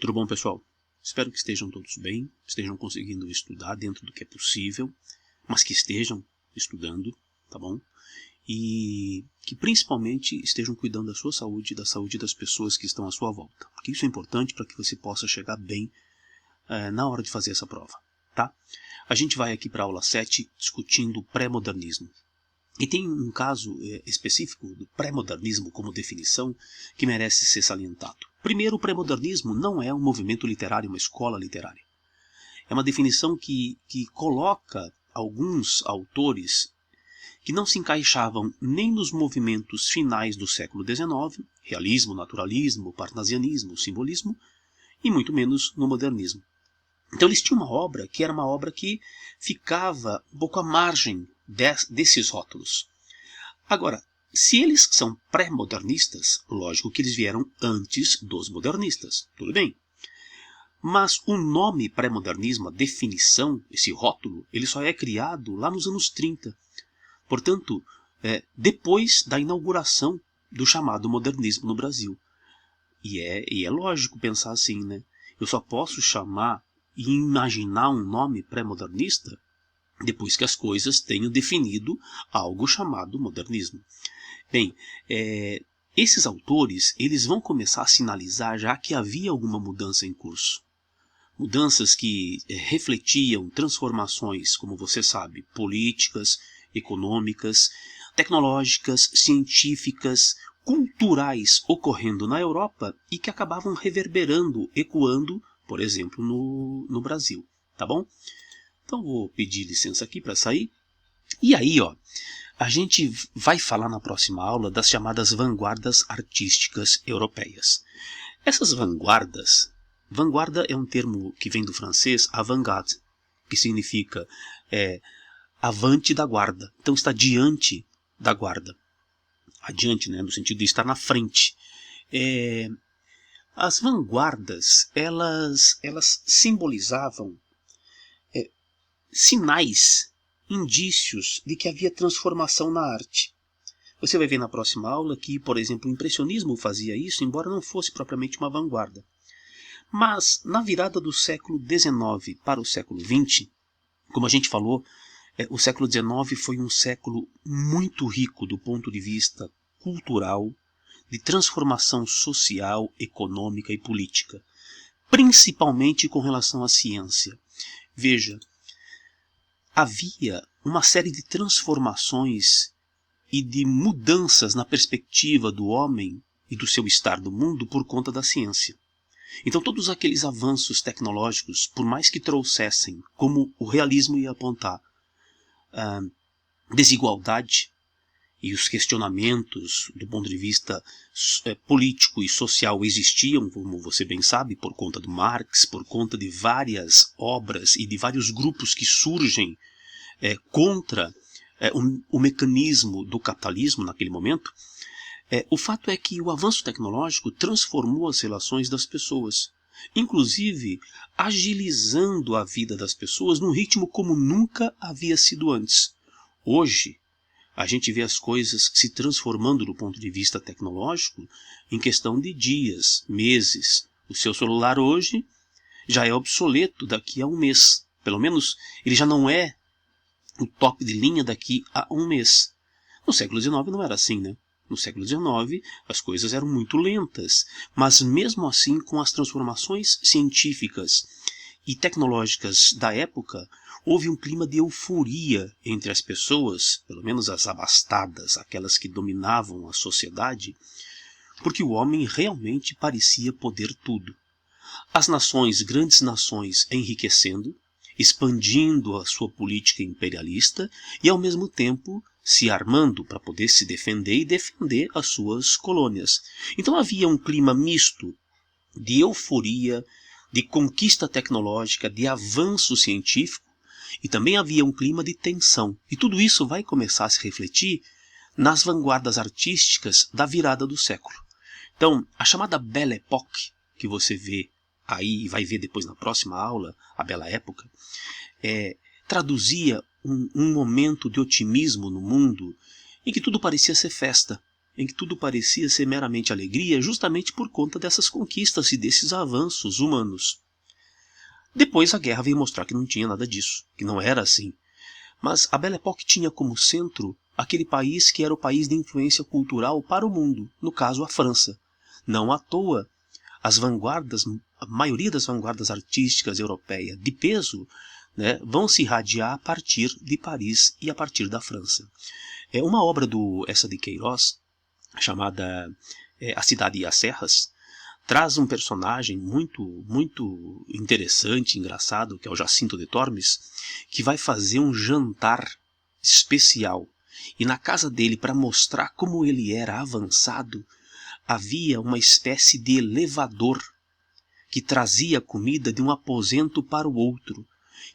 Tudo bom, pessoal? Espero que estejam todos bem, estejam conseguindo estudar dentro do que é possível, mas que estejam estudando, tá bom? E que principalmente estejam cuidando da sua saúde e da saúde das pessoas que estão à sua volta, porque isso é importante para que você possa chegar bem na hora de fazer essa prova, tá? A gente vai aqui para a aula 7 discutindo o pré-modernismo. E tem um caso específico do pré-modernismo como definição que merece ser salientado. Primeiro, o pré-modernismo não é um movimento literário, uma escola literária. É uma definição que coloca alguns autores que não se encaixavam nem nos movimentos finais do século XIX, realismo, naturalismo, parnasianismo, simbolismo, e muito menos no modernismo. Então eles tinham uma obra que era uma obra que ficava um pouco à margem desses rótulos. Agora, se eles são pré-modernistas, lógico que eles vieram antes dos modernistas, tudo bem. Mas o nome pré-modernismo, a definição, esse rótulo, ele só é criado lá nos anos 30. Portanto, depois da inauguração do chamado modernismo no Brasil. E é lógico pensar assim, né? Eu só posso chamar e imaginar um nome pré-modernista depois que as coisas tenham definido algo chamado modernismo. Bem, esses autores eles vão começar a sinalizar já que havia alguma mudança em curso. Mudanças que refletiam transformações, como você sabe, políticas, econômicas, tecnológicas, científicas, culturais ocorrendo na Europa e que acabavam reverberando, ecoando, por exemplo, no Brasil. Tá bom? Então vou pedir licença aqui para sair. E aí, a gente vai falar na próxima aula das chamadas vanguardas artísticas europeias. Essas vanguardas, vanguarda é um termo que vem do francês avant-garde, que significa avante da guarda. Então está diante da guarda. Adiante, né, no sentido de estar na frente. As vanguardas, elas simbolizavam sinais, indícios de que havia transformação na arte. Você vai ver na próxima aula que, por exemplo, o impressionismo fazia isso, embora não fosse propriamente uma vanguarda. Mas, na virada do século XIX para o século XX, como a gente falou, o século XIX foi um século muito rico do ponto de vista cultural, de transformação social, econômica e política, principalmente com relação à ciência. Veja, havia uma série de transformações e de mudanças na perspectiva do homem e do seu estar no mundo por conta da ciência. Então todos aqueles avanços tecnológicos, por mais que trouxessem, como o realismo ia apontar, desigualdade e os questionamentos do ponto de vista político e social existiam, como você bem sabe, por conta do Marx, por conta de várias obras e de vários grupos que surgem contra o mecanismo do capitalismo naquele momento. O fato é que o avanço tecnológico transformou as relações das pessoas, inclusive agilizando a vida das pessoas num ritmo como nunca havia sido antes. Hoje, a gente vê as coisas se transformando do ponto de vista tecnológico em questão de dias, meses. O seu celular hoje já é obsoleto daqui a um mês. Pelo menos ele já não é o top de linha daqui a um mês. No século XIX não era assim, né? No século XIX as coisas eram muito lentas, mas mesmo assim, com as transformações científicas e tecnológicas da época, houve um clima de euforia entre as pessoas, pelo menos as abastadas, aquelas que dominavam a sociedade, porque o homem realmente parecia poder tudo. As nações, grandes nações, enriquecendo, expandindo a sua política imperialista e, ao mesmo tempo, se armando para poder se defender e defender as suas colônias. Então havia um clima misto de euforia, de conquista tecnológica, de avanço científico, e também havia um clima de tensão. E tudo isso vai começar a se refletir nas vanguardas artísticas da virada do século. Então, a chamada Belle Époque, que você vê aí e vai ver depois na próxima aula, a Bela Época, traduzia um momento de otimismo no mundo em que tudo parecia ser festa. em que tudo parecia ser meramente alegria, justamente por conta dessas conquistas e desses avanços humanos. Depois a guerra veio mostrar que não tinha nada disso, que não era assim. Mas a Belle Époque tinha como centro aquele país que era o país de influência cultural para o mundo, no caso a França. Não à toa, as vanguardas, a maioria das vanguardas artísticas europeias de peso, né, vão se irradiar a partir de Paris e a partir da França. É uma obra do Eça de Queiroz, chamada A Cidade e as Serras, traz um personagem muito interessante, engraçado, que é o Jacinto de Tormes, que vai fazer um jantar especial. E na casa dele, para mostrar como ele era avançado, havia uma espécie de elevador que trazia comida de um aposento para o outro.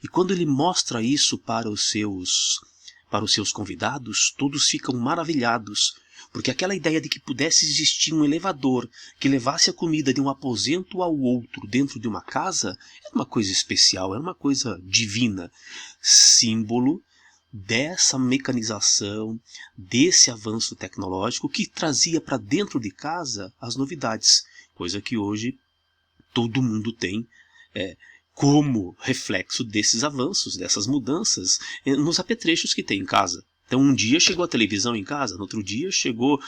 E quando ele mostra isso para os seus convidados, todos ficam maravilhados, porque aquela ideia de que pudesse existir um elevador que levasse a comida de um aposento ao outro dentro de uma casa era uma coisa especial, era uma coisa divina, símbolo dessa mecanização, desse avanço tecnológico que trazia para dentro de casa as novidades, coisa que hoje todo mundo tem como reflexo desses avanços, dessas mudanças nos apetrechos que tem em casa. Então um dia chegou a televisão em casa, no outro dia chegou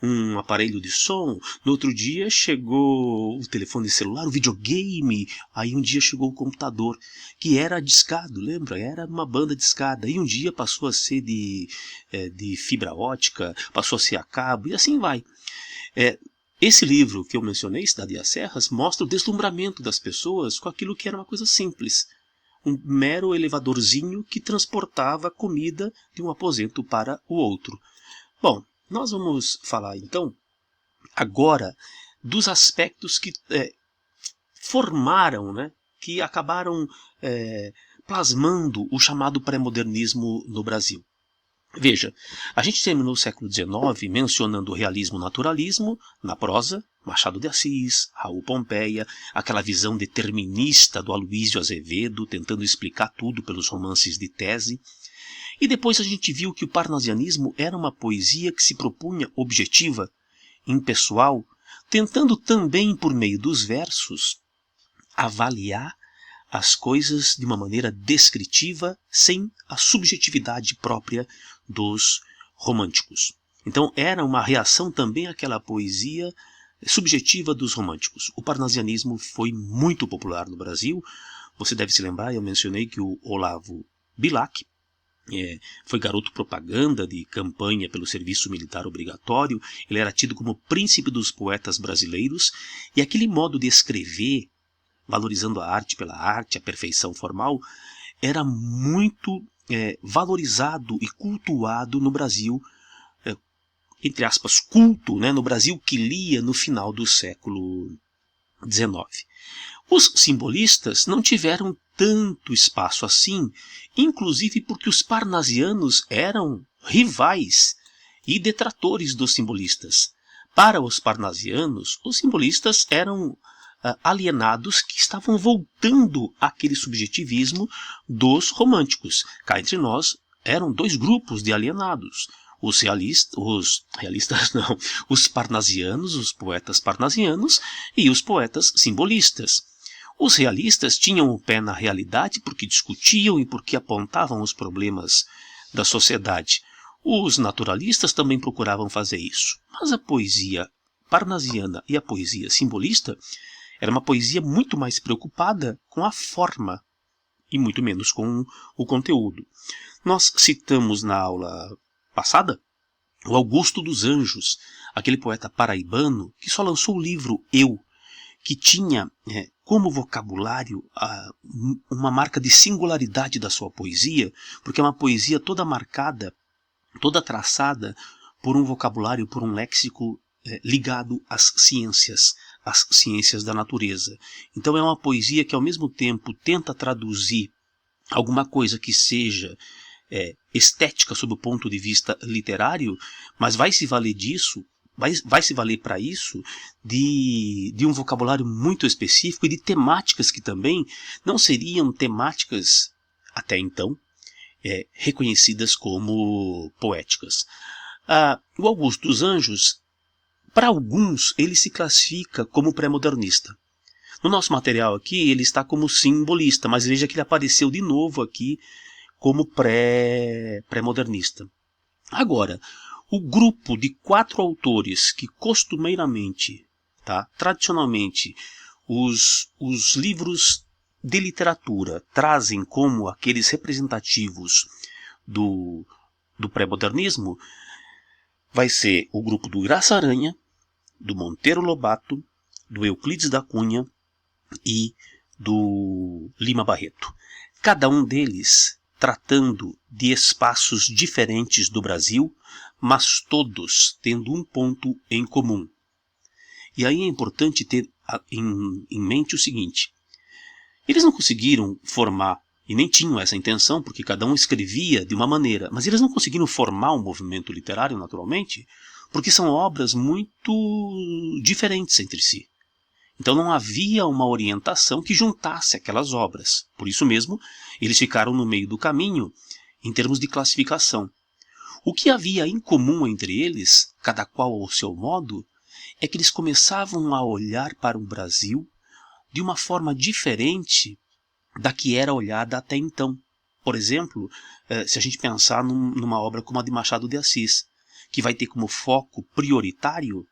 um aparelho de som, no outro dia chegou o telefone celular, o videogame, aí um dia chegou o computador, que era discado, lembra? Era uma banda discada, e um dia passou a ser de fibra ótica, passou a ser a cabo, e assim vai. Esse livro que eu mencionei, Cidade e as Serras, mostra o deslumbramento das pessoas com aquilo que era uma coisa simples. Um mero elevadorzinho que transportava comida de um aposento para o outro. Bom, nós vamos falar então agora dos aspectos que formaram, né, que acabaram plasmando o chamado pré-modernismo no Brasil. Veja, a gente terminou o século XIX mencionando o realismo-naturalismo na prosa, Machado de Assis, Raul Pompeia, aquela visão determinista do Aloysio Azevedo, tentando explicar tudo pelos romances de tese. E depois a gente viu que o parnasianismo era uma poesia que se propunha objetiva, impessoal, tentando também, por meio dos versos, avaliar as coisas de uma maneira descritiva, sem a subjetividade própria dos românticos. Então era uma reação também àquela poesia subjetiva dos românticos. O parnasianismo foi muito popular no Brasil. Você deve se lembrar, eu mencionei que o Olavo Bilac foi garoto propaganda de campanha pelo serviço militar obrigatório. Ele era tido como príncipe dos poetas brasileiros, e aquele modo de escrever, valorizando a arte pela arte, a perfeição formal, era muito valorizado e cultuado no Brasil, entre aspas, culto, né, no Brasil que lia no final do século XIX. Os simbolistas não tiveram tanto espaço assim, inclusive porque os parnasianos eram rivais e detratores dos simbolistas. Para os parnasianos, os simbolistas eram alienados que estavam voltando àquele subjetivismo dos românticos. Cá entre nós, eram dois grupos de alienados. Os parnasianos, os poetas parnasianos e os poetas simbolistas. Os realistas tinham o pé na realidade porque discutiam e porque apontavam os problemas da sociedade. Os naturalistas também procuravam fazer isso. Mas a poesia parnasiana e a poesia simbolista era uma poesia muito mais preocupada com a forma e muito menos com o conteúdo. Nós citamos na aula passada o Augusto dos Anjos, aquele poeta paraibano que só lançou o livro Eu, que tinha como vocabulário uma marca de singularidade da sua poesia, porque é uma poesia toda marcada, toda traçada por um vocabulário, por um léxico ligado às ciências da natureza. Então é uma poesia que ao mesmo tempo tenta traduzir alguma coisa que seja estética sob o ponto de vista literário, mas vai se valer disso, vai se valer para isso de um vocabulário muito específico e de temáticas que também não seriam temáticas até então reconhecidas como poéticas. O Augusto dos Anjos, para alguns, ele se classifica como pré-modernista. No nosso material aqui, ele está como simbolista, mas veja que ele apareceu de novo aqui como pré-modernista. Agora, o grupo de 4 autores que costumeiramente, tradicionalmente, os livros de literatura trazem como aqueles representativos do pré-modernismo, vai ser o grupo do Graça Aranha, do Monteiro Lobato, do Euclides da Cunha e do Lima Barreto. Cada um deles tratando de espaços diferentes do Brasil, mas todos tendo um ponto em comum. E aí é importante ter em mente o seguinte: eles não conseguiram formar, e nem tinham essa intenção, porque cada um escrevia de uma maneira, mas eles não conseguiram formar um movimento literário, naturalmente, porque são obras muito diferentes entre si. Então não havia uma orientação que juntasse aquelas obras. Por isso mesmo, eles ficaram no meio do caminho em termos de classificação. O que havia em comum entre eles, cada qual ao seu modo, é que eles começavam a olhar para o Brasil de uma forma diferente da que era olhada até então. Por exemplo, se a gente pensar numa obra como a de Machado de Assis, que vai ter como foco prioritário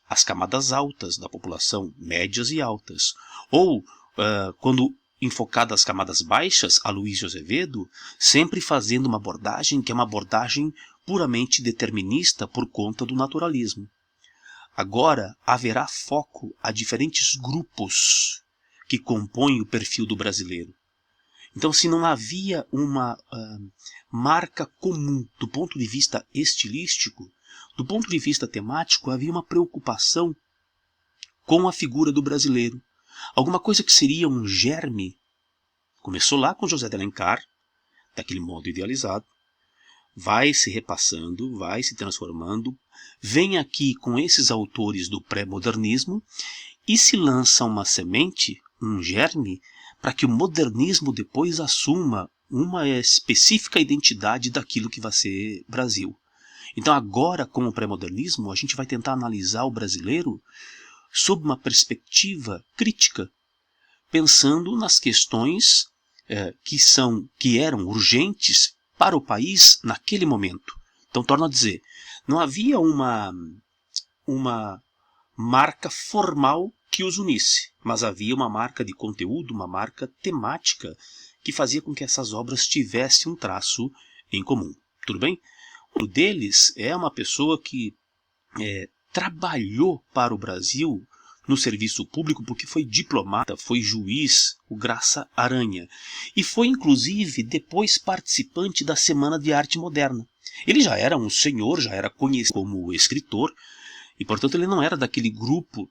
as camadas altas da população, médias e altas. Ou, quando enfocada as camadas baixas, Aloysio Azevedo, sempre fazendo uma abordagem que é uma abordagem puramente determinista por conta do naturalismo. Agora haverá foco a diferentes grupos que compõem o perfil do brasileiro. Então, se não havia uma marca comum do ponto de vista estilístico, do ponto de vista temático, havia uma preocupação com a figura do brasileiro. Alguma coisa que seria um germe. Começou lá com José de Alencar, daquele modo idealizado, vai se repassando, vai se transformando, vem aqui com esses autores do pré-modernismo e se lança uma semente, um germe, para que o modernismo depois assuma uma específica identidade daquilo que vai ser Brasil. Então agora, com o pré-modernismo, a gente vai tentar analisar o brasileiro sob uma perspectiva crítica, pensando nas questões que eram urgentes para o país naquele momento. Então, torno a dizer, não havia uma marca formal que os unisse, mas havia uma marca de conteúdo, uma marca temática que fazia com que essas obras tivessem um traço em comum. Tudo bem? Um deles é uma pessoa que trabalhou para o Brasil no serviço público porque foi diplomata, foi juiz, o Graça Aranha. E foi, inclusive, depois participante da Semana de Arte Moderna. Ele já era um senhor, já era conhecido como escritor, e, portanto, ele não era daquele grupo,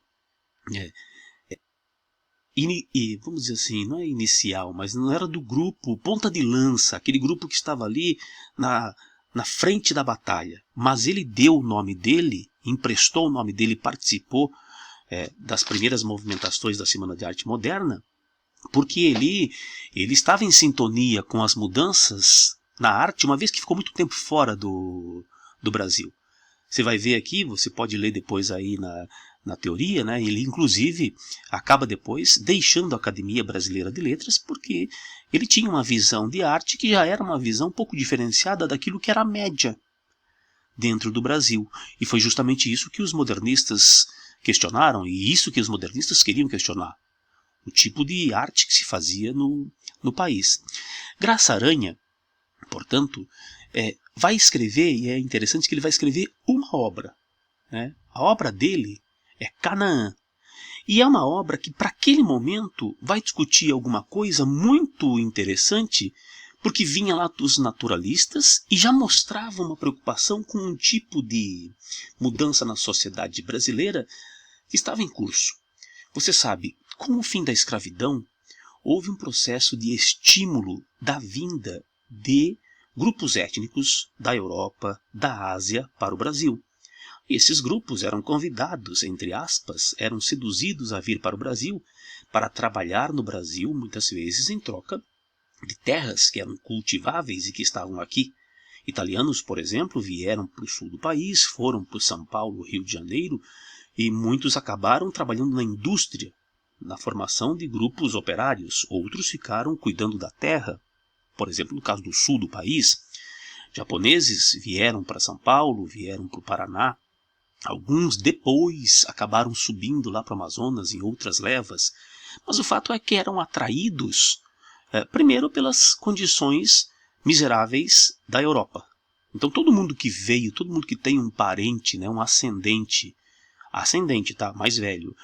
vamos dizer assim, não é inicial, mas não era do grupo ponta de lança, aquele grupo que estava ali na frente da batalha. Mas ele deu o nome dele, emprestou o nome dele, participou das primeiras movimentações da Semana de Arte Moderna, porque ele estava em sintonia com as mudanças na arte, uma vez que ficou muito tempo fora do Brasil. Você vai ver aqui, você pode ler depois aí na teoria, né? Ele inclusive acaba depois deixando a Academia Brasileira de Letras porque ele tinha uma visão de arte que já era uma visão um pouco diferenciada daquilo que era a média dentro do Brasil. E foi justamente isso que os modernistas questionaram, e isso que os modernistas queriam questionar. O tipo de arte que se fazia no país. Graça Aranha, portanto, vai escrever, e é interessante que ele vai escrever uma obra. Né? A obra dele é Canaã. E é uma obra que, para aquele momento, vai discutir alguma coisa muito interessante, porque vinha lá dos naturalistas e já mostrava uma preocupação com um tipo de mudança na sociedade brasileira que estava em curso. Você sabe, com o fim da escravidão, houve um processo de estímulo da vinda de grupos étnicos da Europa, da Ásia para o Brasil. E esses grupos eram convidados, entre aspas, eram seduzidos a vir para o Brasil para trabalhar no Brasil, muitas vezes em troca de terras que eram cultiváveis e que estavam aqui. Italianos, por exemplo, vieram para o sul do país, foram para São Paulo, Rio de Janeiro, e muitos acabaram trabalhando na indústria, na formação de grupos operários. Outros ficaram cuidando da terra. Por exemplo, no caso do sul do país, japoneses vieram para São Paulo, vieram para o Paraná. Alguns depois acabaram subindo lá para o Amazonas em outras levas. Mas o fato é que eram atraídos, primeiro, pelas condições miseráveis da Europa. Então todo mundo que veio, todo mundo que tem um parente, né, um ascendente, tá, mais velho,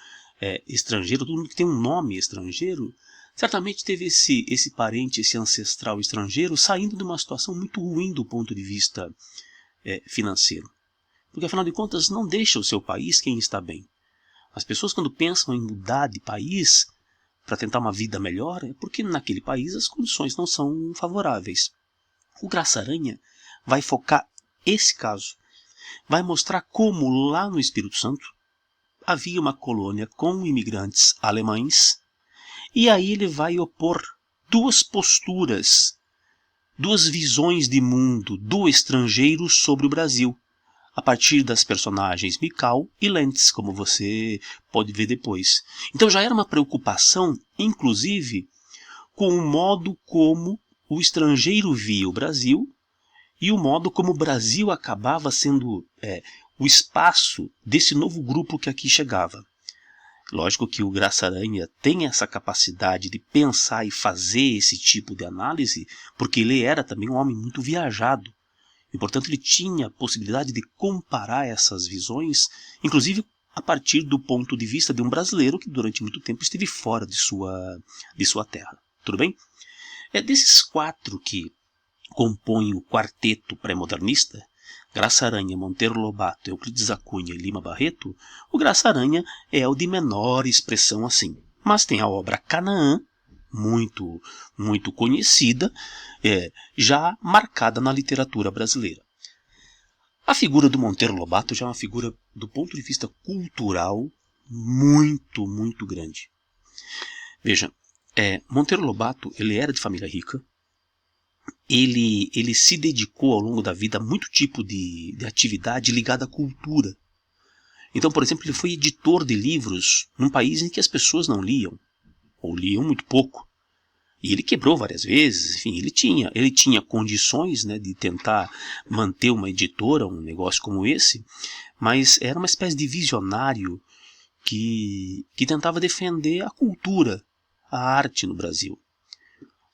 estrangeiro, todo mundo que tem um nome estrangeiro, certamente teve esse parente, esse ancestral estrangeiro, saindo de uma situação muito ruim do ponto de vista financeiro. Porque, afinal de contas, não deixa o seu país quem está bem. As pessoas, quando pensam em mudar de país para tentar uma vida melhor, é porque naquele país as condições não são favoráveis. O Graça Aranha vai focar esse caso. Vai mostrar como lá no Espírito Santo havia uma colônia com imigrantes alemães, e aí ele vai opor duas posturas, duas visões de mundo do estrangeiro sobre o Brasil, a partir das personagens Mikau e Lentz, como você pode ver depois. Então já era uma preocupação, inclusive, com o modo como o estrangeiro via o Brasil e o modo como o Brasil acabava sendo o espaço desse novo grupo que aqui chegava. Lógico que o Graça Aranha tem essa capacidade de pensar e fazer esse tipo de análise, porque ele era também um homem muito viajado. E, portanto, ele tinha a possibilidade de comparar essas visões, inclusive a partir do ponto de vista de um brasileiro que durante muito tempo esteve fora de sua terra. Tudo bem? Desses quatro que compõem o quarteto pré-modernista, Graça Aranha, Monteiro Lobato, Euclides da Cunha e Lima Barreto, o Graça Aranha é o de menor expressão assim. Mas tem a obra Canaã, muito, muito conhecida, já marcada na literatura brasileira. A figura do Monteiro Lobato já é uma figura, do ponto de vista cultural, muito, muito grande. Veja, Monteiro Lobato, ele era de família rica. Ele se dedicou ao longo da vida a muito tipo de atividade ligada à cultura. Então, por exemplo, ele foi editor de livros num país em que as pessoas não liam, ou liam muito pouco. E ele quebrou várias vezes, enfim, ele tinha condições, né, de tentar manter uma editora, um negócio como esse, mas era uma espécie de visionário que tentava defender a cultura, a arte no Brasil.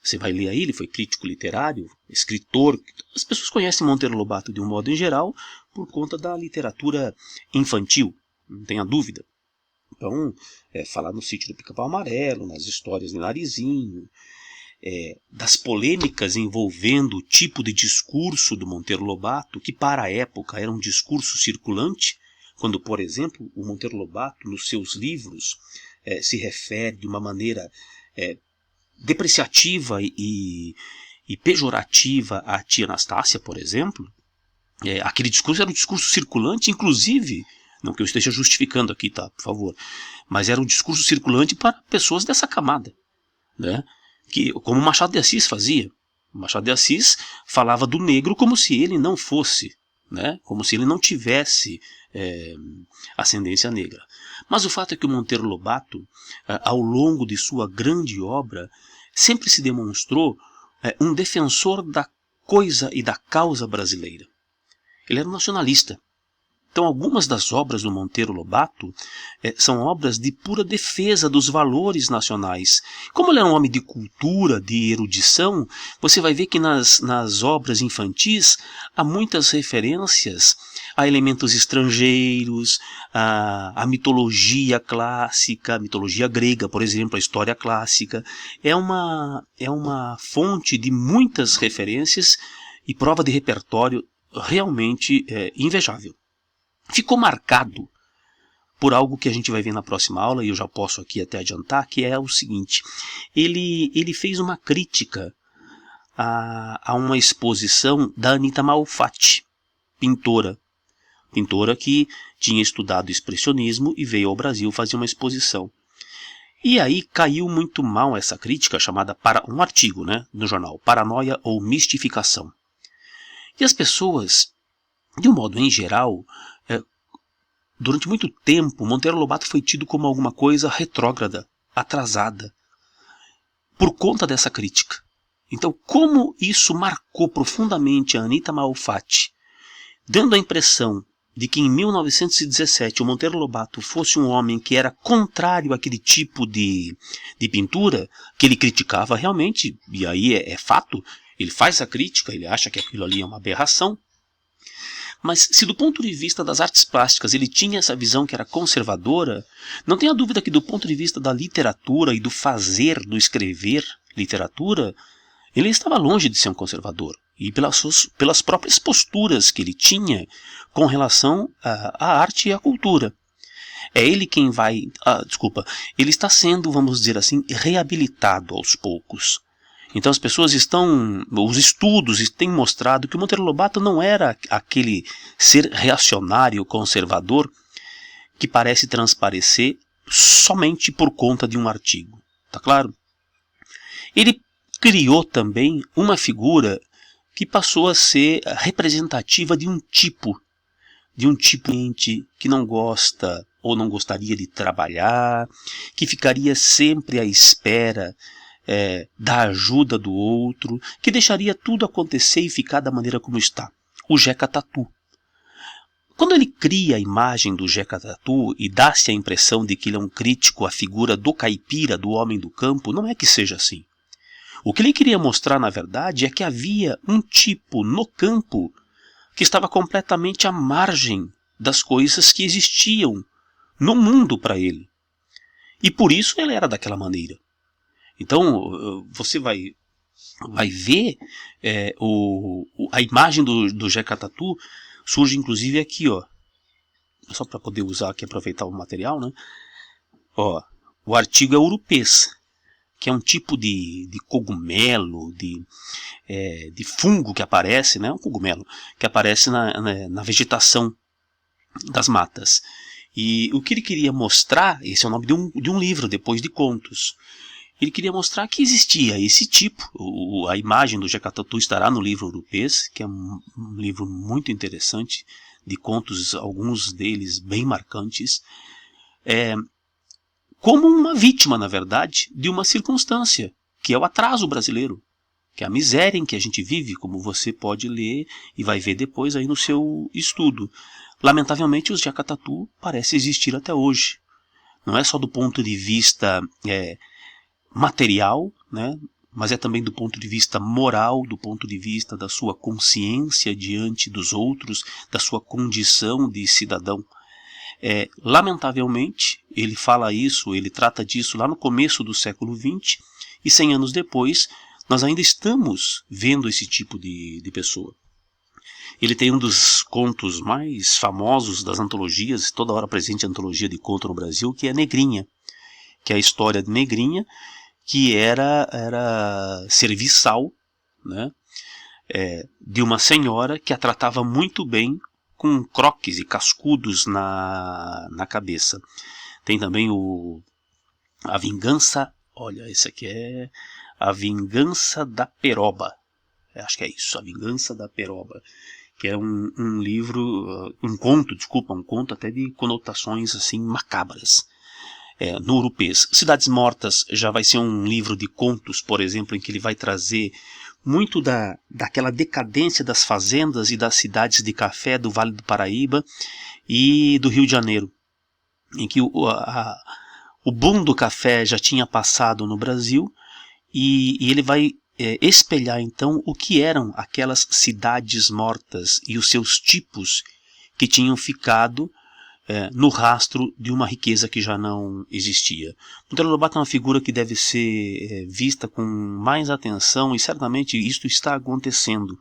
Você vai ler aí, ele foi crítico literário, escritor. As pessoas conhecem Monteiro Lobato de um modo em geral por conta da literatura infantil, não tenha dúvida. Então, falar no Sítio do Pica-Pau Amarelo, nas histórias de Narizinho, das polêmicas envolvendo o tipo de discurso do Monteiro Lobato, que para a época era um discurso circulante, quando, por exemplo, o Monteiro Lobato, nos seus livros, se refere de uma maneira depreciativa e pejorativa à tia Anastácia, por exemplo. Aquele discurso era um discurso circulante, inclusive, não que eu esteja justificando aqui, tá, por favor, mas era um discurso circulante para pessoas dessa camada, né? Como Machado de Assis fazia. Machado de Assis falava do negro como se ele não fosse, né? Como se ele não tivesse ascendência negra. Mas o fato é que o Monteiro Lobato, ao longo de sua grande obra, sempre se demonstrou um defensor da coisa e da causa brasileira. Ele era um nacionalista. Então, algumas das obras do Monteiro Lobato são obras de pura defesa dos valores nacionais. Como ele era um homem de cultura, de erudição, você vai ver que nas obras infantis há muitas referências a elementos estrangeiros, a mitologia clássica, a mitologia grega, por exemplo, a história clássica. É uma fonte de muitas referências e prova de repertório realmente invejável. Ficou marcado por algo que a gente vai ver na próxima aula, e eu já posso aqui até adiantar, que é o seguinte: ele fez uma crítica a uma exposição da Anita Malfatti, pintora que tinha estudado expressionismo e veio ao Brasil fazer uma exposição. E aí caiu muito mal essa crítica, chamada, um artigo, né, no jornal, Paranoia ou Mistificação. E as pessoas, de um modo em geral, durante muito tempo, Monteiro Lobato foi tido como alguma coisa retrógrada, atrasada, por conta dessa crítica. Então, como isso marcou profundamente a Anita Malfatti, dando a impressão de que em 1917 o Monteiro Lobato fosse um homem que era contrário àquele tipo de pintura, que ele criticava realmente, e aí é fato, ele faz a crítica, ele acha que aquilo ali é uma aberração. Mas se do ponto de vista das artes plásticas ele tinha essa visão que era conservadora, não tenha dúvida que do ponto de vista da literatura e do fazer, do escrever literatura, ele estava longe de ser um conservador. E pelas próprias posturas que ele tinha com relação à arte e à cultura. É ele quem vai... ele está sendo, vamos dizer assim, reabilitado aos poucos. Então as pessoas os estudos têm mostrado que o Monteiro Lobato não era aquele ser reacionário, conservador, que parece transparecer somente por conta de um artigo. Tá claro? Ele criou também uma figura que passou a ser representativa de um tipo que não gosta ou não gostaria de trabalhar, que ficaria sempre à espera da ajuda do outro, que deixaria tudo acontecer e ficar da maneira como está. O Jeca Tatu. Quando ele cria a imagem do Jeca Tatu e dá-se a impressão de que ele é um crítico à figura do caipira, do homem do campo, não é que seja assim. O que ele queria mostrar, na verdade, é que havia um tipo no campo que estava completamente à margem das coisas que existiam no mundo para ele. E por isso ele era daquela maneira. Então, você vai ver a imagem do Jeca Tatu surge inclusive aqui, ó. Só para poder usar aqui, aproveitar o material, né? Ó, o artigo é urupês, que é um tipo de cogumelo, de fungo que aparece, né? Um cogumelo que aparece na vegetação das matas. E o que ele queria mostrar, esse é o nome de um livro, depois de contos. Ele queria mostrar que existia esse tipo. A imagem do Jeca Tatu estará no livro Urupês, que é um livro muito interessante, de contos, alguns deles bem marcantes, como uma vítima, na verdade, de uma circunstância, que é o atraso brasileiro, que é a miséria em que a gente vive, como você pode ler e vai ver depois aí no seu estudo. Lamentavelmente, o Jeca Tatu parece existir até hoje. Não é só do ponto de vista material, né? Mas é também do ponto de vista moral, do ponto de vista da sua consciência diante dos outros, da sua condição de cidadão. Lamentavelmente, ele fala isso, ele trata disso lá no começo do século XX, e 100 anos depois, nós ainda estamos vendo esse tipo de pessoa. Ele tem um dos contos mais famosos das antologias, toda hora presente a antologia de conto no Brasil, que é Negrinha, que é a história de Negrinha, que era serviçal, né, de uma senhora que a tratava muito bem, com croques e cascudos na cabeça. Tem também a Vingança, olha, esse aqui é A Vingança da Peroba, acho que é isso, A Vingança da Peroba, que é um livro, um conto até de conotações assim macabras. No Urupês. Cidades Mortas já vai ser um livro de contos, por exemplo, em que ele vai trazer muito daquela decadência das fazendas e das cidades de café do Vale do Paraíba e do Rio de Janeiro, em que o boom do café já tinha passado no Brasil, e ele vai espelhar então o que eram aquelas cidades mortas e os seus tipos que tinham ficado no rastro de uma riqueza que já não existia. Monteiro Lobato é uma figura que deve ser vista com mais atenção, e certamente isso está acontecendo.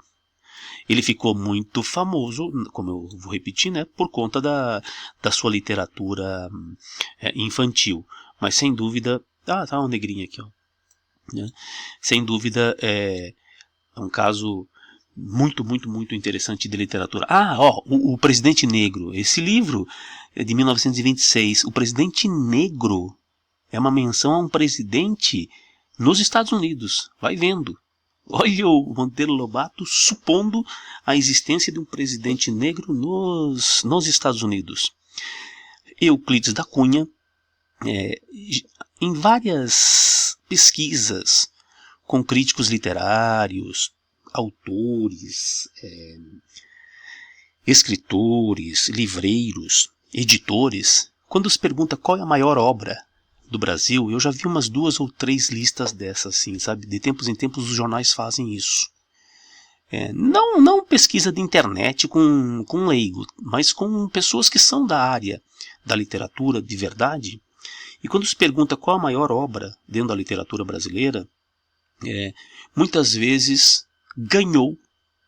Ele ficou muito famoso, como eu vou repetir, né, por conta da sua literatura infantil. Mas sem dúvida... tá uma negrinha aqui, ó. Né? Sem dúvida é um caso muito, muito, muito interessante de literatura. O Presidente Negro. Esse livro é de 1926. O Presidente Negro é uma menção a um presidente nos Estados Unidos. Vai vendo. Olha o Monteiro Lobato supondo a existência de um presidente negro nos Estados Unidos. Euclides da Cunha, em várias pesquisas com críticos literários, autores, escritores, livreiros, editores, quando se pergunta qual é a maior obra do Brasil, eu já vi umas 2 ou 3 listas dessas, assim, sabe? De tempos em tempos os jornais fazem isso. Não pesquisa de internet com leigo, mas com pessoas que são da área da literatura de verdade. E quando se pergunta qual a maior obra dentro da literatura brasileira, muitas vezes ganhou,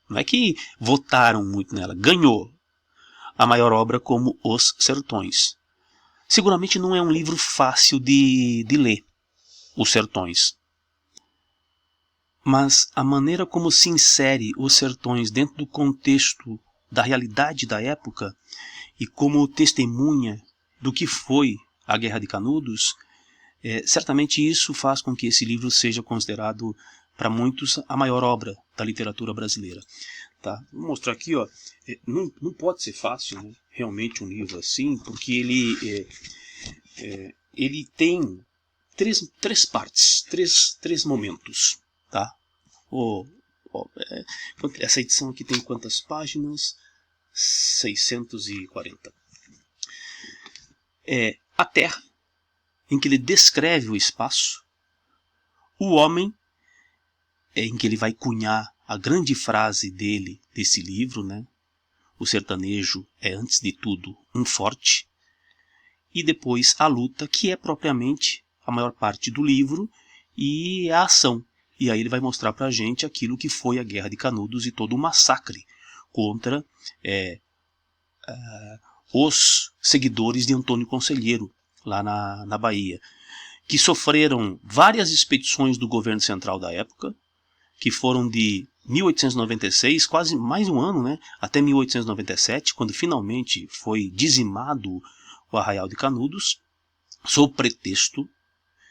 não é que votaram muito nela, ganhou a maior obra como Os Sertões. Seguramente não é um livro fácil de ler, Os Sertões. Mas a maneira como se insere Os Sertões dentro do contexto da realidade da época e como testemunha do que foi a Guerra de Canudos, certamente isso faz com que esse livro seja considerado, para muitos, a maior obra da literatura brasileira. Tá? Vou mostrar aqui, ó. Não pode ser fácil, né? Realmente um livro assim, porque ele tem três partes, três momentos. Tá? Essa edição aqui tem quantas páginas? 640. A Terra, em que ele descreve o espaço, o homem, em que ele vai cunhar a grande frase dele, desse livro, né? O sertanejo é, antes de tudo, um forte. E depois a luta, que é propriamente a maior parte do livro, e a ação. E aí ele vai mostrar pra gente aquilo que foi a Guerra de Canudos e todo o massacre contra os seguidores de Antônio Conselheiro, lá na Bahia, que sofreram várias expedições do governo central da época, que foram de 1896, quase mais um ano, né, até 1897, quando finalmente foi dizimado o Arraial de Canudos, sob pretexto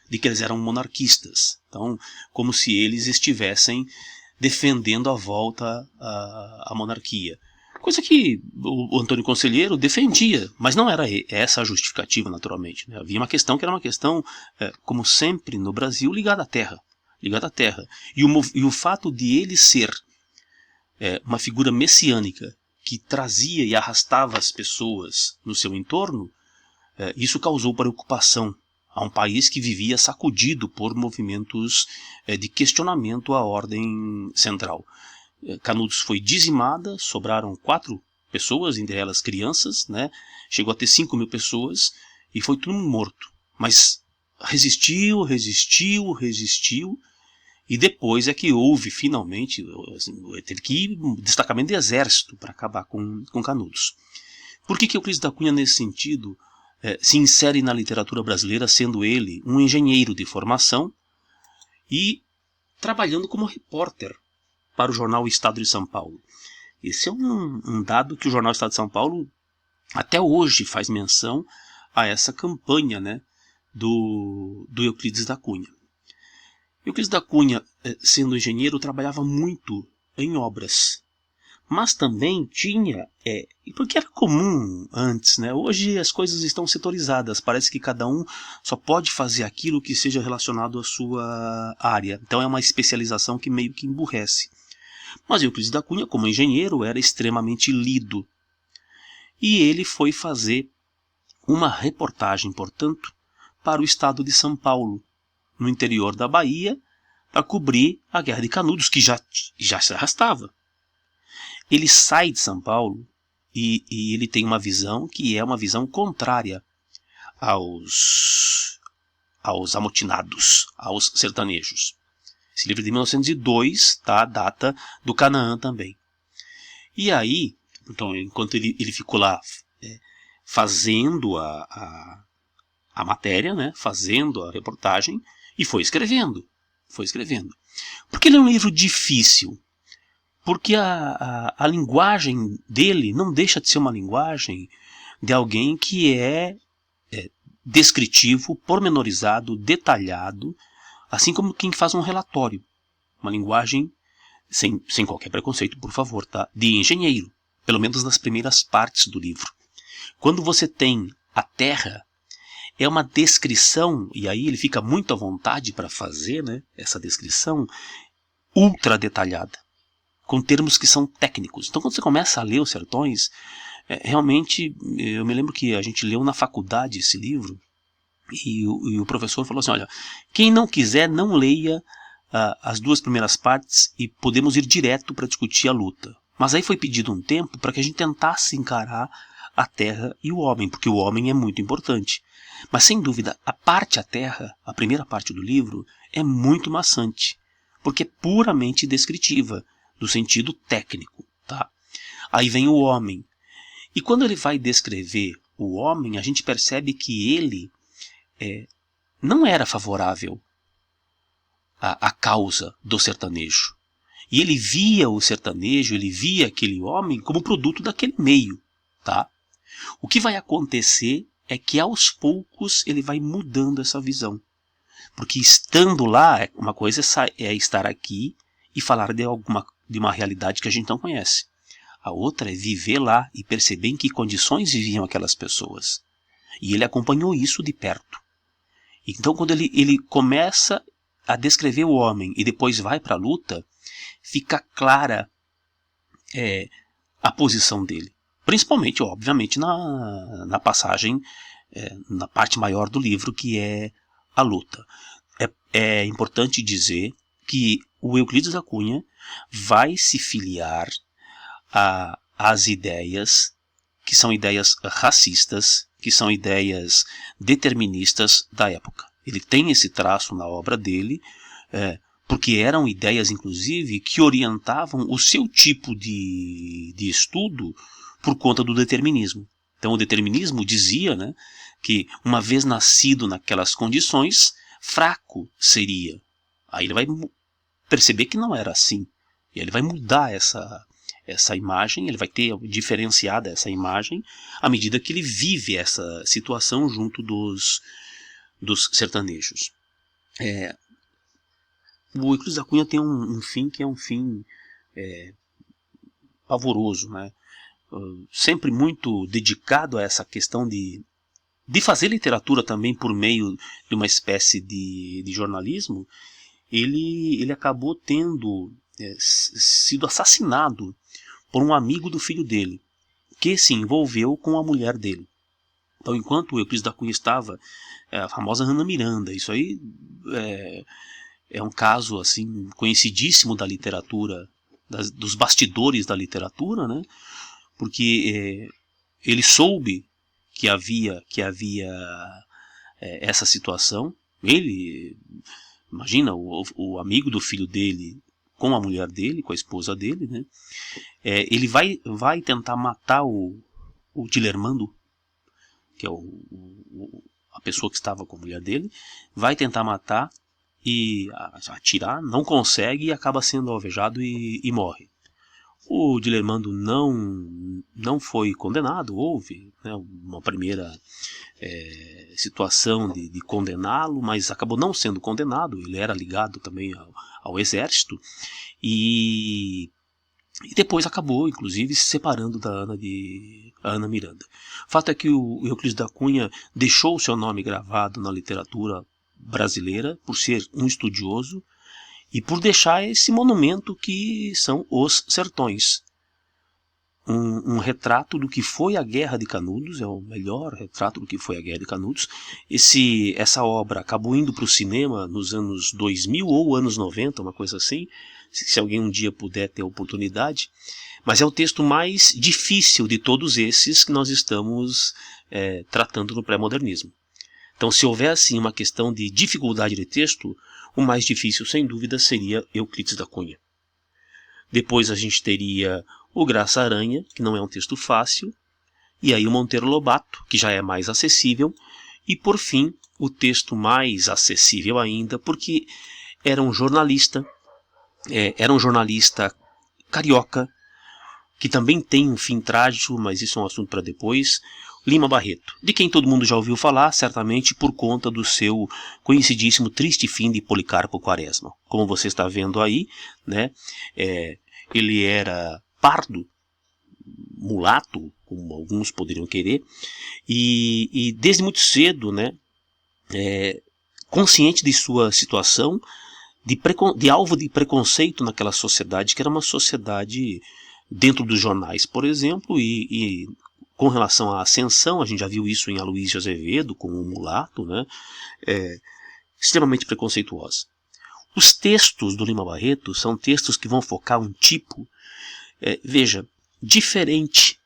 de que eles eram monarquistas. Então, como se eles estivessem defendendo a volta à monarquia. Coisa que o Antônio Conselheiro defendia, mas não era essa a justificativa, naturalmente, né? Havia uma questão que era uma questão, como sempre no Brasil, ligada à terra. E o fato de ele ser uma figura messiânica que trazia e arrastava as pessoas no seu entorno, isso causou preocupação a um país que vivia sacudido por movimentos de questionamento à ordem central. Canudos foi dizimada, sobraram 4 pessoas, entre elas crianças, né? Chegou a ter 5.000 pessoas e foi todo mundo morto. Mas resistiu, e depois é que houve, finalmente, teve que ir um destacamento de exército para acabar com Canudos. Por que Euclides da Cunha, nesse sentido, se insere na literatura brasileira, sendo ele um engenheiro de formação e trabalhando como repórter para o jornal Estado de São Paulo? Esse é um dado que o jornal Estado de São Paulo até hoje faz menção a essa campanha, né, do Euclides da Cunha. Euclides da Cunha, sendo engenheiro, trabalhava muito em obras, mas também tinha, porque era comum antes, né? Hoje as coisas estão setorizadas, parece que cada um só pode fazer aquilo que seja relacionado à sua área, então é uma especialização que meio que emburrece. Mas Euclides da Cunha, como engenheiro, era extremamente lido, e ele foi fazer uma reportagem, portanto, para o estado de São Paulo, no interior da Bahia, para cobrir a Guerra de Canudos, que já se arrastava. Ele sai de São Paulo e ele tem uma visão que é uma visão contrária aos amotinados, aos sertanejos. Esse livro é de 1902, tá? Data do Canaã também. E aí, então, enquanto ele ficou lá fazendo a matéria, né? Fazendo a reportagem, e foi escrevendo. Porque ele é um livro difícil. Porque a linguagem dele não deixa de ser uma linguagem de alguém que é descritivo, pormenorizado, detalhado, assim como quem faz um relatório. Uma linguagem sem qualquer preconceito, por favor, tá? De engenheiro, pelo menos nas primeiras partes do livro. Quando você tem a Terra, é uma descrição, e aí ele fica muito à vontade para fazer, né, essa descrição ultra detalhada, com termos que são técnicos. Então quando você começa a ler Os Sertões, realmente, eu me lembro que a gente leu na faculdade esse livro, e o professor falou assim, olha, quem não quiser, não leia as duas primeiras partes e podemos ir direto para discutir a luta. Mas aí foi pedido um tempo para que a gente tentasse encarar a Terra e o homem, porque o homem é muito importante. Mas sem dúvida, a Terra, a primeira parte do livro, é muito maçante, porque é puramente descritiva, do sentido técnico. Tá? Aí vem o homem. E quando ele vai descrever o homem, a gente percebe que ele não era favorável à causa do sertanejo. E ele via o sertanejo, ele via aquele homem como produto daquele meio. Tá? O que vai acontecer é que aos poucos ele vai mudando essa visão. Porque estando lá, uma coisa é estar aqui e falar de uma realidade que a gente não conhece. A outra é viver lá e perceber em que condições viviam aquelas pessoas. E ele acompanhou isso de perto. Então quando ele começa a descrever o homem e depois vai para a luta, fica clara a posição dele. Principalmente, obviamente, na passagem, na parte maior do livro, que é a luta. É importante dizer que o Euclides da Cunha vai se filiar às ideias que são ideias racistas, que são ideias deterministas da época. Ele tem esse traço na obra dele, porque eram ideias, inclusive, que orientavam o seu tipo de estudo por conta do determinismo. Então o determinismo dizia, né, que uma vez nascido naquelas condições, fraco seria. Aí ele vai perceber que não era assim. E ele vai mudar essa imagem, ele vai ter diferenciada essa imagem à medida que ele vive essa situação junto dos sertanejos. O Euclides da Cunha tem um fim que é um fim pavoroso, né? Sempre muito dedicado a essa questão de fazer literatura também por meio de uma espécie de jornalismo. Ele acabou tendo sido assassinado por um amigo do filho dele, que se envolveu com a mulher dele. Então, enquanto o Euclides da Cunha estava, a famosa Ana Miranda, isso aí é um caso assim conhecidíssimo da literatura, dos bastidores da literatura, né? Porque ele soube que havia essa situação. Ele, imagina, o amigo do filho dele com a mulher dele, com a esposa dele, né? Ele vai tentar matar o Dilermando, que é a pessoa que estava com a mulher dele, vai tentar matar e atirar, não consegue e acaba sendo alvejado e morre. O Dilermando não foi condenado, houve, né, uma primeira situação de condená-lo, mas acabou não sendo condenado. Ele era ligado também ao exército e depois acabou, inclusive, se separando da Ana Miranda. O fato é que o Euclides da Cunha deixou o seu nome gravado na literatura brasileira por ser um estudioso e por deixar esse monumento que são Os Sertões. Um retrato do que foi a Guerra de Canudos, é o melhor retrato do que foi a Guerra de Canudos. Essa obra acabou indo para o cinema nos anos 2000 ou anos 90, uma coisa assim, se alguém um dia puder ter a oportunidade. Mas é o texto mais difícil de todos esses que nós estamos tratando no pré-modernismo. Então, se houver assim uma questão de dificuldade de texto, o mais difícil, sem dúvida, seria Euclides da Cunha. Depois a gente teria o Graça Aranha, que não é um texto fácil, e aí o Monteiro Lobato, que já é mais acessível, e por fim, o texto mais acessível ainda, porque era um jornalista carioca, que também tem um fim trágico, mas isso é um assunto para depois. Lima Barreto, de quem todo mundo já ouviu falar, certamente por conta do seu conhecidíssimo Triste Fim de Policarpo Quaresma. Como você está vendo aí, né, ele era pardo, mulato, como alguns poderiam querer, e desde muito cedo, né, consciente de sua situação, de alvo de preconceito naquela sociedade, que era uma sociedade dentro dos jornais, por exemplo, e com relação à ascensão, a gente já viu isso em Aloysio Azevedo, como um mulato, né, extremamente preconceituosa. Os textos do Lima Barreto são textos que vão focar um tipo, veja, diferente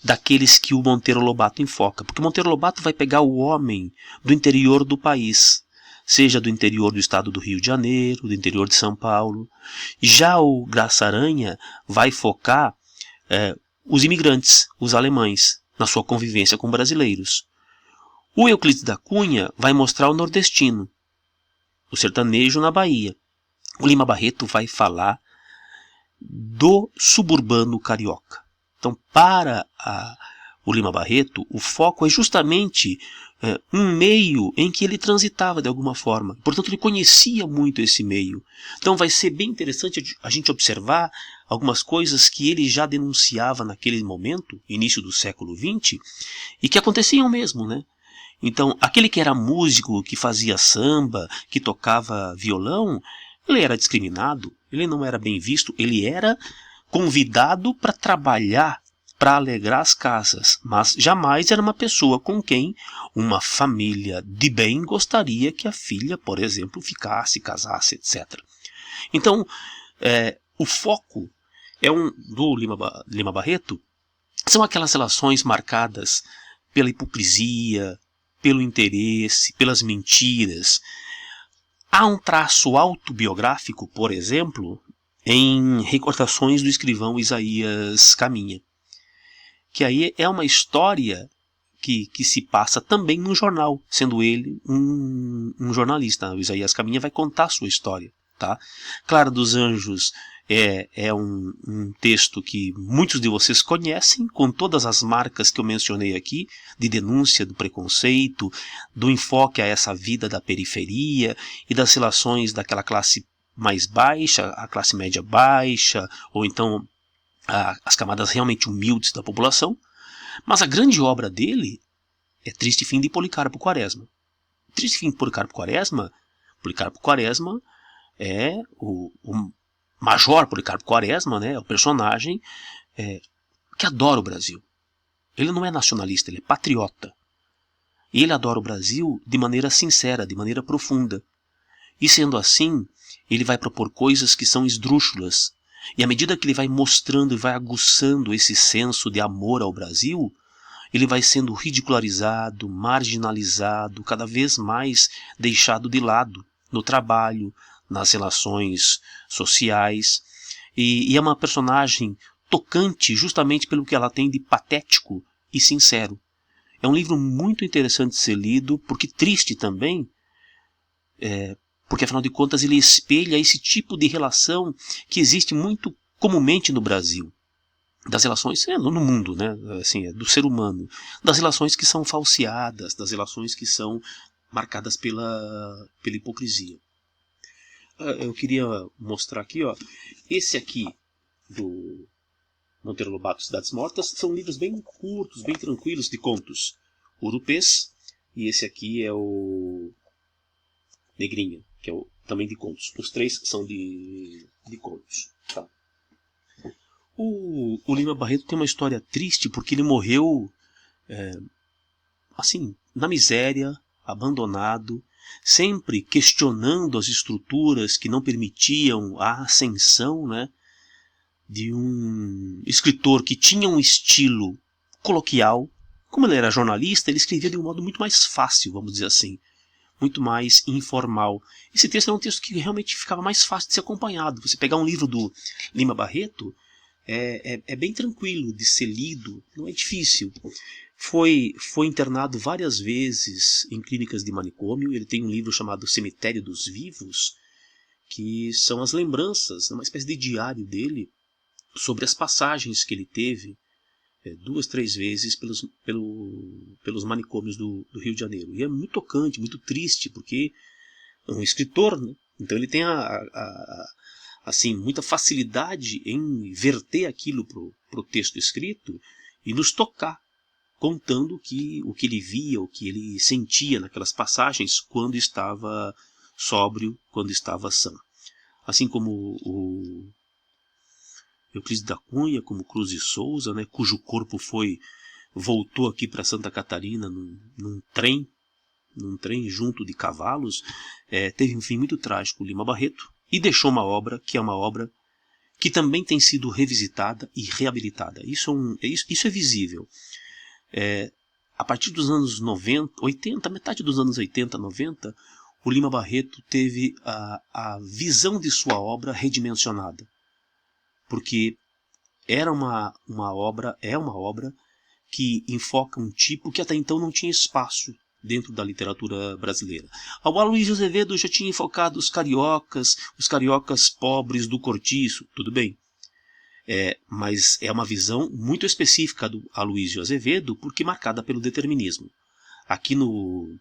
daqueles que o Monteiro Lobato enfoca, porque o Monteiro Lobato vai pegar o homem do interior do país, seja do interior do estado do Rio de Janeiro, do interior de São Paulo. Já o Graça Aranha vai focar os imigrantes, os alemães, na sua convivência com brasileiros. O Euclides da Cunha vai mostrar o nordestino, o sertanejo na Bahia. O Lima Barreto vai falar do suburbano carioca. Então, para o Lima Barreto, o foco é justamente um meio em que ele transitava de alguma forma. Portanto, ele conhecia muito esse meio. Então, vai ser bem interessante a gente observar algumas coisas que ele já denunciava naquele momento, início do século XX, e que aconteciam mesmo, né? Então, aquele que era músico, que fazia samba, que tocava violão, ele era discriminado, ele não era bem visto, ele era convidado para trabalhar, para alegrar as casas, mas jamais era uma pessoa com quem uma família de bem gostaria que a filha, por exemplo, ficasse, casasse, etc. Então, o foco do Lima Barreto são aquelas relações marcadas pela hipocrisia, pelo interesse, pelas mentiras. Há um traço autobiográfico, por exemplo, em Recordações do Escrivão Isaías Caminha, que aí é uma história que se passa também num jornal, sendo ele um jornalista. O Isaías Caminha vai contar a sua história. Tá? Clara dos Anjos é um texto que muitos de vocês conhecem, com todas as marcas que eu mencionei aqui, de denúncia do preconceito, do enfoque a essa vida da periferia e das relações daquela classe mais baixa, a classe média baixa, ou então as camadas realmente humildes da população. Mas a grande obra dele é Triste Fim de Policarpo Quaresma. Triste Fim de Policarpo Quaresma é o Major Policarpo Quaresma, né, é o personagem que adora o Brasil. Ele não é nacionalista, ele é patriota. E ele adora o Brasil de maneira sincera, de maneira profunda. E sendo assim, ele vai propor coisas que são esdrúxulas. E à medida que ele vai mostrando e vai aguçando esse senso de amor ao Brasil, ele vai sendo ridicularizado, marginalizado, cada vez mais deixado de lado no trabalho, nas relações sociais. E é uma personagem tocante justamente pelo que ela tem de patético e sincero. É um livro muito interessante de ser lido, porque triste também, porque afinal de contas ele espelha esse tipo de relação que existe muito comumente no Brasil. Das relações, no mundo, né? Assim, do ser humano. Das relações que são falseadas, das relações que são marcadas pela hipocrisia. Eu queria mostrar aqui, ó, esse aqui do Monteiro Lobato, Cidades Mortas, são livros bem curtos, bem tranquilos de contos. Urupês, e esse aqui é o Negrinha, que é também de contos. Os três são de contos. Tá. O Lima Barreto tem uma história triste porque ele morreu assim, na miséria, abandonado, sempre questionando as estruturas que não permitiam a ascensão, né, de um escritor que tinha um estilo coloquial. Como ele era jornalista, ele escrevia de um modo muito mais fácil, vamos dizer assim, muito mais informal. Esse texto é um texto que realmente ficava mais fácil de ser acompanhado. Você pegar um livro do Lima Barreto é bem tranquilo de ser lido, não é difícil. Foi internado várias vezes em clínicas de manicômio. Ele tem um livro chamado Cemitério dos Vivos, que são as lembranças, uma espécie de diário dele, sobre as passagens que ele teve 2, 3 vezes pelos manicômios do Rio de Janeiro. E é muito tocante, muito triste, porque é um escritor, né? Então ele tem assim, muita facilidade em verter aquilo pro texto escrito e nos tocar, contando o que ele via, o que ele sentia naquelas passagens quando estava sóbrio, quando estava são. Assim como o Euclides da Cunha, como Cruz de Souza, né, cujo corpo voltou aqui para Santa Catarina num trem junto de cavalos, teve um fim muito trágico, Lima Barreto, e deixou uma obra que é uma obra que também tem sido revisitada e reabilitada. Isso é visível. A partir dos anos 90, 80, metade dos anos 80, 90, o Lima Barreto teve a visão de sua obra redimensionada. Porque é uma obra que enfoca um tipo que até então não tinha espaço dentro da literatura brasileira. O Aloysio Azevedo já tinha enfocado os cariocas pobres do cortiço, tudo bem. Mas é uma visão muito específica do Aloysio Azevedo, porque marcada pelo determinismo. Aqui no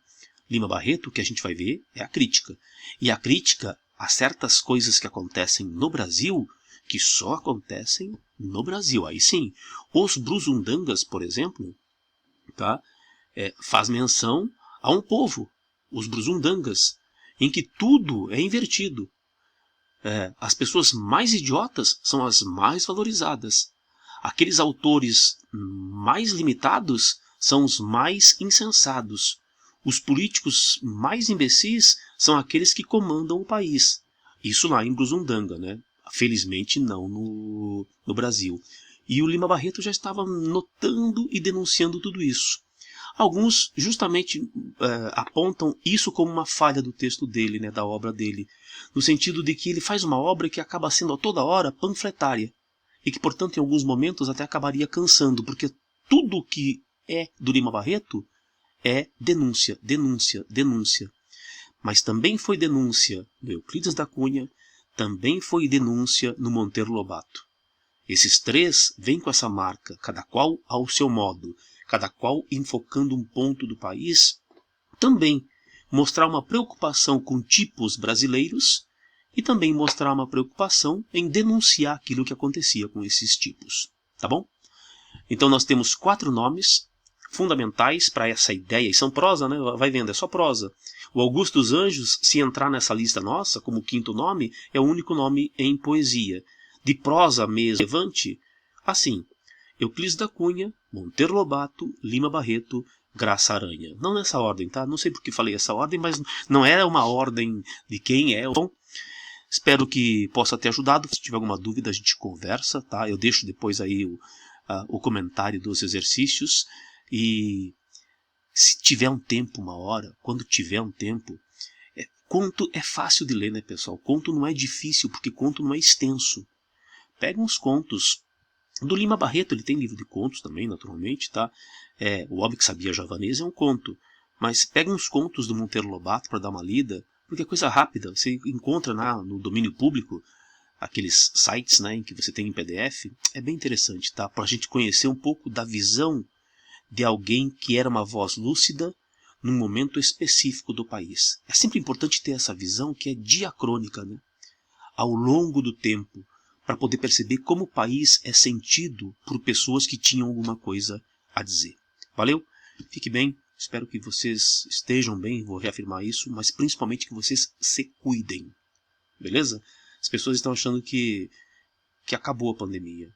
Lima Barreto, o que a gente vai ver é a crítica. E a crítica a certas coisas que acontecem no Brasil, que só acontecem no Brasil. Aí sim, os Brusundangas, por exemplo, tá? Faz menção a um povo, os Brusundangas, em que tudo é invertido. As pessoas mais idiotas são as mais valorizadas. Aqueles autores mais limitados são os mais insensados. Os políticos mais imbecis são aqueles que comandam o país. Isso lá em Brusundanga, né? Felizmente não no Brasil. E o Lima Barreto já estava notando e denunciando tudo isso. Alguns justamente apontam isso como uma falha do texto dele, né, da obra dele, no sentido de que ele faz uma obra que acaba sendo a toda hora panfletária, e que, portanto, em alguns momentos até acabaria cansando, porque tudo que é do Lima Barreto é denúncia, denúncia, denúncia. Mas também foi denúncia no Euclides da Cunha, também foi denúncia no Monteiro Lobato. Esses três vêm com essa marca, cada qual ao seu modo, cada qual enfocando um ponto do país, também mostrar uma preocupação com tipos brasileiros e também mostrar uma preocupação em denunciar aquilo que acontecia com esses tipos. Tá bom? Então nós temos 4 nomes fundamentais para essa ideia, e são prosa, né? Vai vendo, é só prosa. O Augusto dos Anjos, se entrar nessa lista nossa, como 5º nome, é o único nome em poesia. De prosa mesmo, relevante, assim, Euclides da Cunha, Monteiro Lobato, Lima Barreto, Graça Aranha. Não nessa ordem, tá? Não sei porque falei essa ordem, mas não era uma ordem de quem é. Bom, espero que possa ter ajudado. Se tiver alguma dúvida, a gente conversa, tá? Eu deixo depois aí o comentário dos exercícios. E se tiver um tempo, uma hora, quando tiver um tempo, conto é fácil de ler, né, pessoal? Conto não é difícil, porque conto não é extenso. Pega uns contos. Do Lima Barreto, ele tem livro de contos também, naturalmente, tá? O Homem que Sabia Javanês é um conto. Mas pega uns contos do Monteiro Lobato para dar uma lida, porque é coisa rápida. Você encontra no domínio público aqueles sites, né, em que você tem em PDF. É bem interessante, tá? Para a gente conhecer um pouco da visão de alguém que era uma voz lúcida num momento específico do país. É sempre importante ter essa visão que é diacrônica, né? Ao longo do tempo, para poder perceber como o país é sentido por pessoas que tinham alguma coisa a dizer. Valeu? Fique bem, espero que vocês estejam bem, vou reafirmar isso, mas principalmente que vocês se cuidem. Beleza? As pessoas estão achando que acabou a pandemia.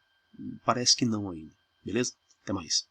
Parece que não ainda. Beleza? Até mais.